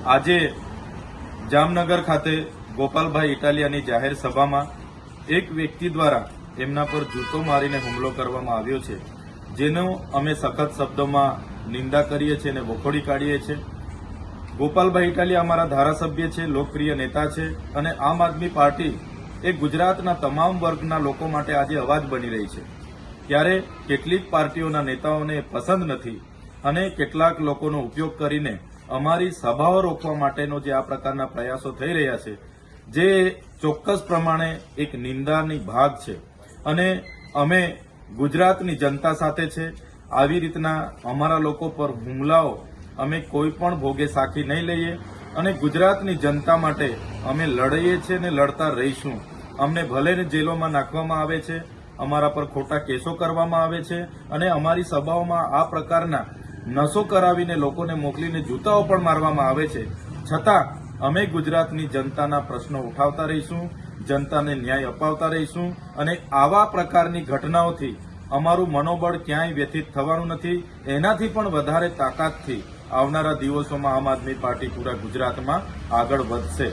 આજે જામનગર ખાતે ગોપાલભાઈ ઇટાલિયાની જાહેર સભામાં એક વ્યક્તિ દ્વારા એમના પર જૂતો મારીને હુમલો કરવામાં આવ્યો છે, જેનો અમે સખત શબ્દોમાં નિંદા કરીએ છીએ અને વખોડી કાઢીએ છીએ. ગોપાલભાઈ ઇટાલિયા અમારા ધારાસભ્ય છે, લોકપ્રિય નેતા છે અને આમ આદમી પાર્ટી એ ગુજરાતના તમામ વર્ગના લોકો માટે આજે અવાજ બની રહી છે. ત્યારે કેટલીક પાર્ટીઓના નેતાઓને પસંદ નથી અને કેટલાક લોકોનો ઉપયોગ કરીને અમારી સભાઓ રોકવા માટેનો જે આ પ્રકારના પ્રયાસો થઈ રહ્યા છે, જે ચોક્કસ પ્રમાણે એક નિંદાની ભાગ છે અને અમે ગુજરાતની જનતા સાથે છે. આવી રીતના અમારા લોકો પર હુમલાઓ અમે કોઈ પણ ભોગે સાખી નહીં લઈએ અને ગુજરાતની જનતા માટે અમે લડીએ છીએ અને લડતા રહીશું. અમને ભલે જેલોમાં નાખવામાં આવે છે, અમારા પર ખોટા કેસો કરવામાં આવે છે અને અમારી સભાઓમાં આ પ્રકારના નશો કરાવીને લોકોને મોકલીને જૂતાઓ પણ મારવામાં આવે છે, છતાં અમે ગુજરાતની જનતાના પ્રશ્નો ઉઠાવતા રહીશું, જનતાને ન્યાય અપાવતા રહીશું અને આવા પ્રકારની ઘટનાઓથી અમારું મનોબળ ક્યાંય વ્યથિત થવાનું નથી. એનાથી પણ વધારે તાકાતથી આવનારા દિવસોમાં આમ આદમી પાર્ટી પૂરા ગુજરાતમાં આગળ વધશે.